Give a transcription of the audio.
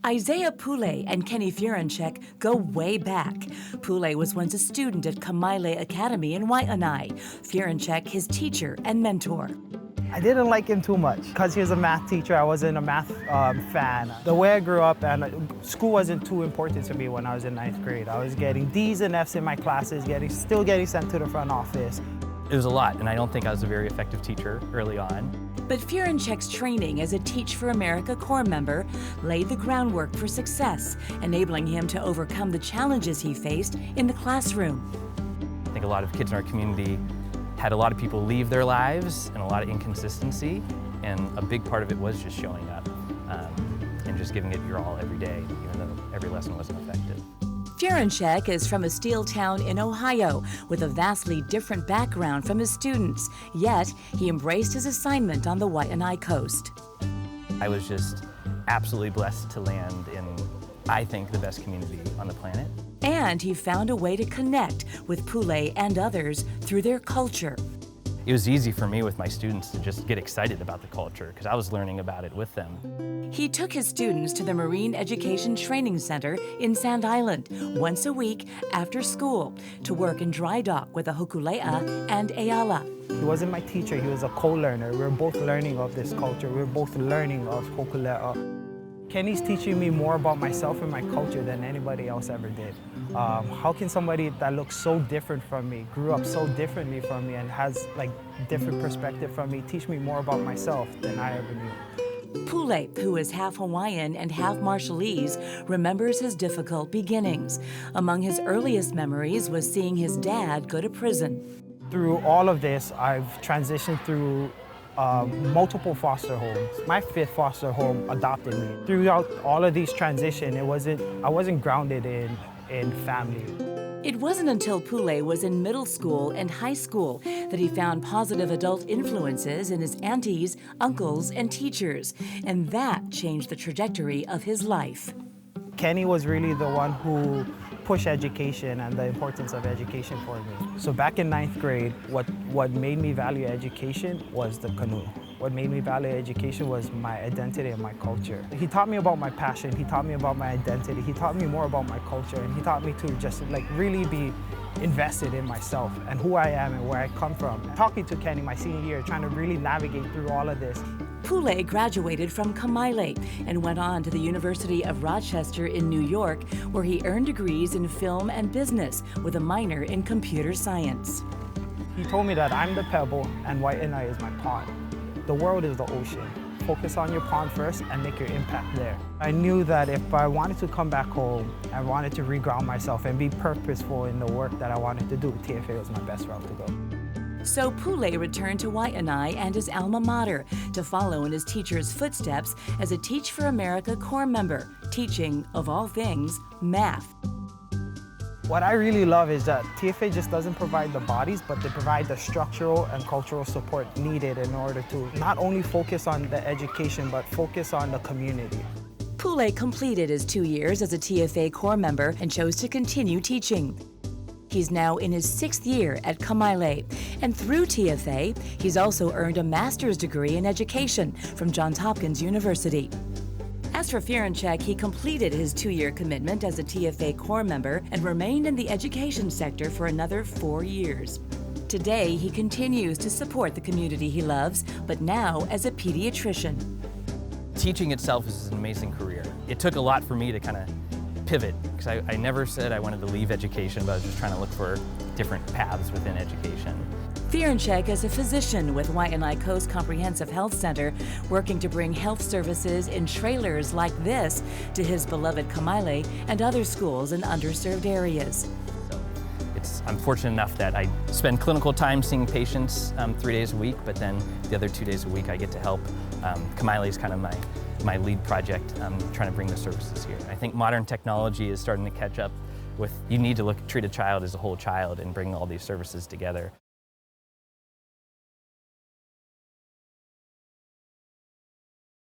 Isaiah Pule and Kenny Ferenchak go way back. Pule was once a student at Kamaile Academy in Wai'anae. Ferenchak his teacher and mentor. I didn't like him too much because he was a math teacher. I wasn't a math fan. The way I grew up, and school wasn't too important to me when I was in 9th grade. I was getting D's and F's in my classes, still getting sent to the front office. It was a lot, and I don't think I was a very effective teacher early on. But Ferenchak's training as a Teach for America Corps member laid the groundwork for success, enabling him to overcome the challenges he faced in the classroom. I think a lot of kids in our community had a lot of people leave their lives and a lot of inconsistency, and a big part of it was just showing up and just giving it your all every day, even though every lesson wasn't effective. Ferenchak is from a steel town in Ohio with a vastly different background from his students, yet he embraced his assignment on the Wai'anae coast. I was just absolutely blessed to land in, I think, the best community on the planet. And he found a way to connect with Pule and others through their culture. It was easy for me with my students to just get excited about the culture because I was learning about it with them. He took his students to the Marine Education Training Center in Sand Island once a week after school to work in dry dock with the Hokulea and Ayala. He wasn't my teacher, he was a co-learner. We were both learning of this culture. We were both learning of Hokulea. Kenny's teaching me more about myself and my culture than anybody else ever did. How can somebody that looks so different from me, grew up so differently from me, and has like different perspective from me, teach me more about myself than I ever knew? Pule, who is half Hawaiian and half Marshallese, remembers his difficult beginnings. Among his earliest memories was seeing his dad go to prison. Through all of this, I've transitioned through multiple foster homes. My 5th foster home adopted me. Throughout all of these transitions, I wasn't grounded in family. It wasn't until Pule was in middle school and high school that he found positive adult influences in his aunties, uncles, and teachers, and that changed the trajectory of his life. Kenny was really the one who pushed education and the importance of education for me. So back in 9th grade, what made me value education was the canoe. What made me value education was my identity and my culture. He taught me about my passion, he taught me about my identity, he taught me more about my culture, and he taught me to just really be invested in myself and who I am and where I come from. Talking to Kenny my senior year, trying to really navigate through all of this. Pule graduated from Kamaile and went on to the University of Rochester in New York, where he earned degrees in film and business with a minor in computer science. He told me that I'm the pebble and Wai'anae is my pond. The world is the ocean. Focus on your pond first and make your impact there. I knew that if I wanted to come back home, I wanted to reground myself and be purposeful in the work that I wanted to do. TFA was my best route to go. So Pule returned to Wai'anae and his alma mater to follow in his teacher's footsteps as a Teach for America Corps member, teaching, of all things, math. What I really love is that TFA just doesn't provide the bodies, but they provide the structural and cultural support needed in order to not only focus on the education, but focus on the community. Pule completed his 2 years as a TFA Corps member and chose to continue teaching. He's now in his 6th year at Kamaile, and through TFA, he's also earned a master's degree in education from Johns Hopkins University. As for Ferenchak, he completed his 2-year commitment as a TFA Corps member and remained in the education sector for another 4 years. Today, he continues to support the community he loves, but now as a pediatrician. Teaching itself is an amazing career. It took a lot for me to kind of pivot, because I never said I wanted to leave education, but I was just trying to look for different paths within education. Ferenchak is a physician with Wai'anae Coast Comprehensive Health Center, working to bring health services in trailers like this to his beloved Kamaile and other schools in underserved areas. I'm fortunate enough that I spend clinical time seeing patients 3 days a week, but then the other 2 days a week I get to help. Kamaile is kind of my lead project, trying to bring the services here. I think modern technology is starting to catch up with, you need to treat a child as a whole child and bring all these services together.